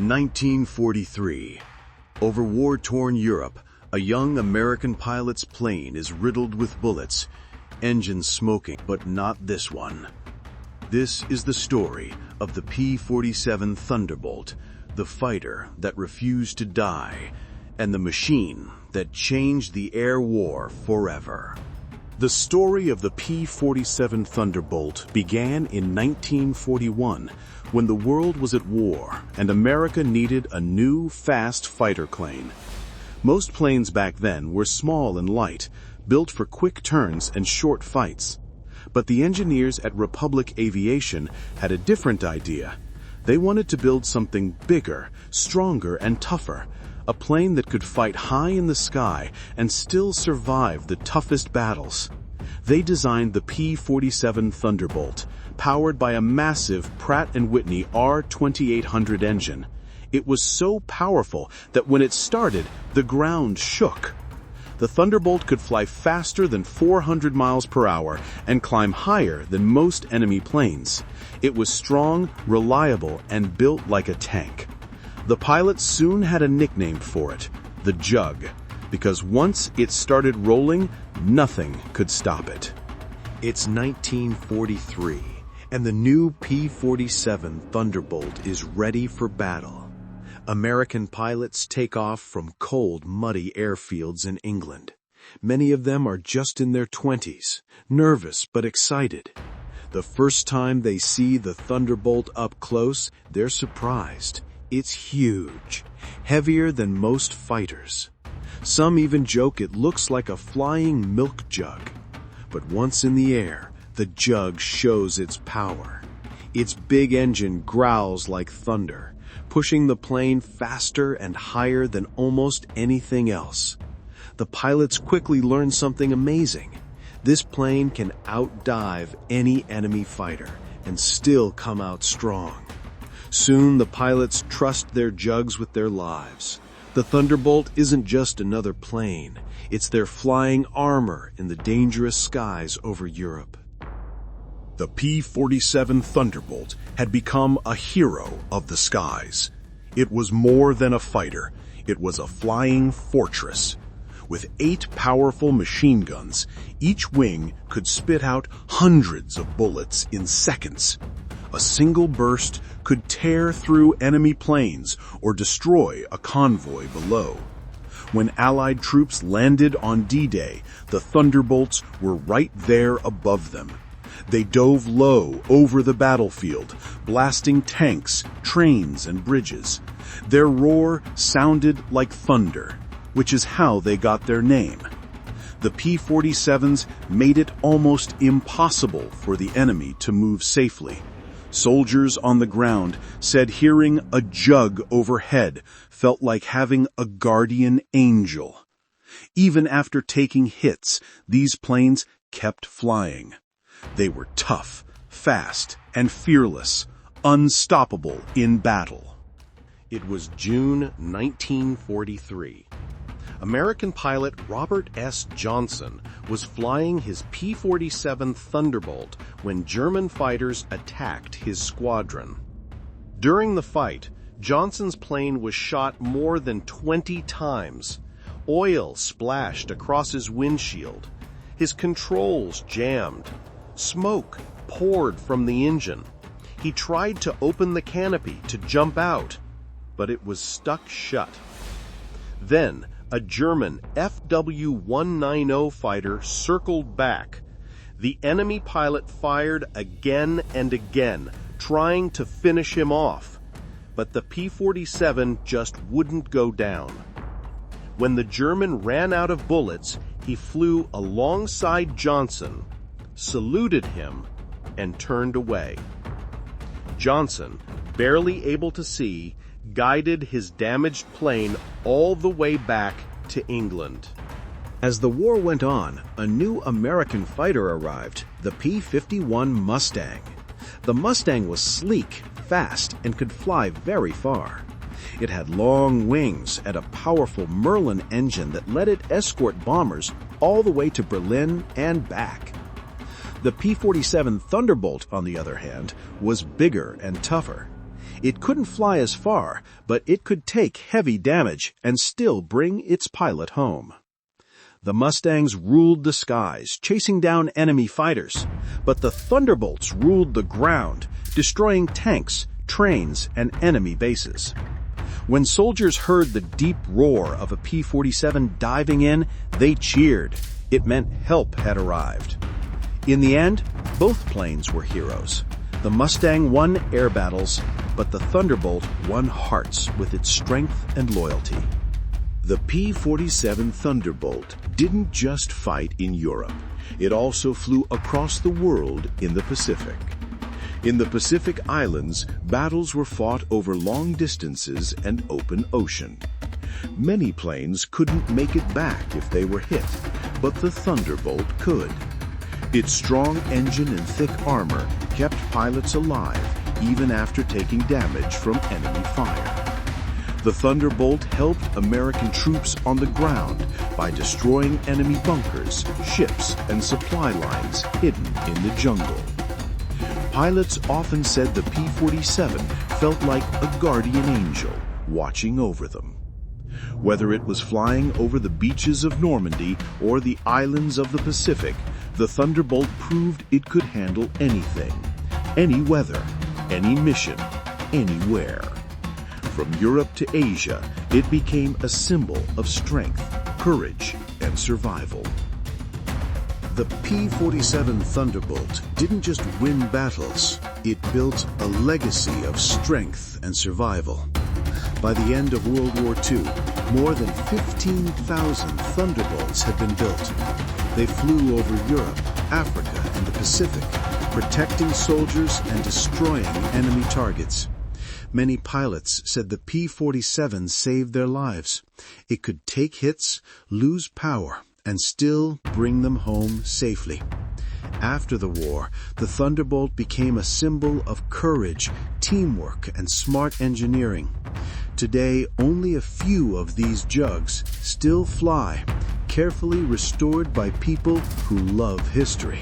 1943. Over war-torn Europe, a young American pilot's plane is riddled with bullets, engines smoking, but not this one. This is the story of the P-47 Thunderbolt, the fighter that refused to die, and the machine that changed the air war forever. The story of the P-47 Thunderbolt began in 1941, when the world was at war and America needed a new, fast fighter plane. Most planes back then were small and light, built for quick turns and short fights. But the engineers at Republic Aviation had a different idea. They wanted to build something bigger, stronger, and tougher, a plane that could fight high in the sky and still survive the toughest battles. They designed the P-47 Thunderbolt, powered by a massive Pratt & Whitney R2800 engine. It was so powerful that when it started, the ground shook. The Thunderbolt could fly faster than 400 miles per hour and climb higher than most enemy planes. It was strong, reliable, and built like a tank. The pilots soon had a nickname for it, the Jug, because once it started rolling, nothing could stop it. It's 1943, and the new P-47 Thunderbolt is ready for battle. American pilots take off from cold, muddy airfields in England. Many of them are just in their 20s, nervous but excited. The first time they see the Thunderbolt up close, they're surprised. It's huge, heavier than most fighters. Some even joke it looks like a flying milk jug. But once in the air, the jug shows its power. Its big engine growls like thunder, pushing the plane faster and higher than almost anything else. The pilots quickly learn something amazing. This plane can outdive any enemy fighter and still come out strong. Soon the pilots trust their jugs with their lives. The Thunderbolt isn't just another plane. It's their flying armor in the dangerous skies over Europe. The P-47 Thunderbolt had become a hero of the skies. It was more than a fighter. It was a flying fortress. With 8 powerful machine guns, each wing could spit out hundreds of bullets in seconds. A single burst could tear through enemy planes or destroy a convoy below. When Allied troops landed on D-Day, the Thunderbolts were right there above them. They dove low over the battlefield, blasting tanks, trains, and bridges. Their roar sounded like thunder, which is how they got their name. The P-47s made it almost impossible for the enemy to move safely. Soldiers on the ground said hearing a jug overhead felt like having a guardian angel. Even after taking hits, these planes kept flying. They were tough, fast, and fearless, unstoppable in battle. It was June 1943. American pilot Robert S. Johnson was flying his P-47 Thunderbolt when German fighters attacked his squadron. During the fight, Johnson's plane was shot more than 20 times. Oil splashed across his windshield. His controls jammed. Smoke poured from the engine. He tried to open the canopy to jump out, but it was stuck shut. Then, a German FW-190 fighter circled back. The enemy pilot fired again and again, trying to finish him off. But the P-47 just wouldn't go down. When the German ran out of bullets, he flew alongside Johnson, saluted him, and turned away. Johnson, barely able to see, guided his damaged plane all the way back to England. As the war went on, a new American fighter arrived, the P-51 Mustang. The Mustang was sleek, fast, and could fly very far. It had long wings and a powerful Merlin engine that let it escort bombers all the way to Berlin and back. The P-47 Thunderbolt, on the other hand, was bigger and tougher. It couldn't fly as far, but it could take heavy damage and still bring its pilot home. The Mustangs ruled the skies, chasing down enemy fighters, but the Thunderbolts ruled the ground, destroying tanks, trains, and enemy bases. When soldiers heard the deep roar of a P-47 diving in, they cheered. It meant help had arrived. In the end, both planes were heroes. The Mustang won air battles, but the Thunderbolt won hearts with its strength and loyalty. The P-47 Thunderbolt didn't just fight in Europe. It also flew across the world in the Pacific. In the Pacific Islands, battles were fought over long distances and open ocean. Many planes couldn't make it back if they were hit, but the Thunderbolt could. Its strong engine and thick armor kept pilots alive even after taking damage from enemy fire. The Thunderbolt helped American troops on the ground by destroying enemy bunkers, ships, and supply lines hidden in the jungle. Pilots often said the P-47 felt like a guardian angel watching over them. Whether it was flying over the beaches of Normandy or the islands of the Pacific, the Thunderbolt proved it could handle anything, any weather, any mission, anywhere. From Europe to Asia, it became a symbol of strength, courage, and survival. The P-47 Thunderbolt didn't just win battles, it built a legacy of strength and survival. By the end of World War II, more than 15,000 Thunderbolts had been built. They flew over Europe, Africa, and the Pacific, protecting soldiers and destroying enemy targets. Many pilots said the P-47 saved their lives. It could take hits, lose power, and still bring them home safely. After the war, the Thunderbolt became a symbol of courage, teamwork, and smart engineering. Today, only a few of these jugs still fly, carefully restored by people who love history.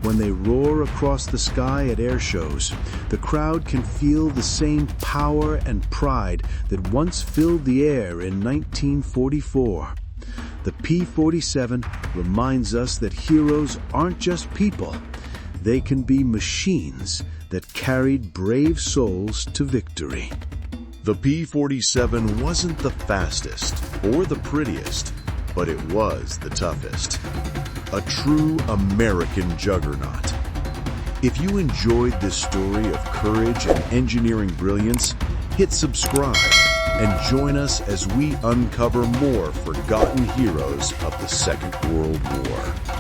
When they roar across the sky at air shows, the crowd can feel the same power and pride that once filled the air in 1944. The P-47 reminds us that heroes aren't just people. They can be machines that carried brave souls to victory. The P-47 wasn't the fastest or the prettiest, but it was the toughest. A true American juggernaut. If you enjoyed this story of courage and engineering brilliance, hit subscribe and join us as we uncover more forgotten heroes of the Second World War.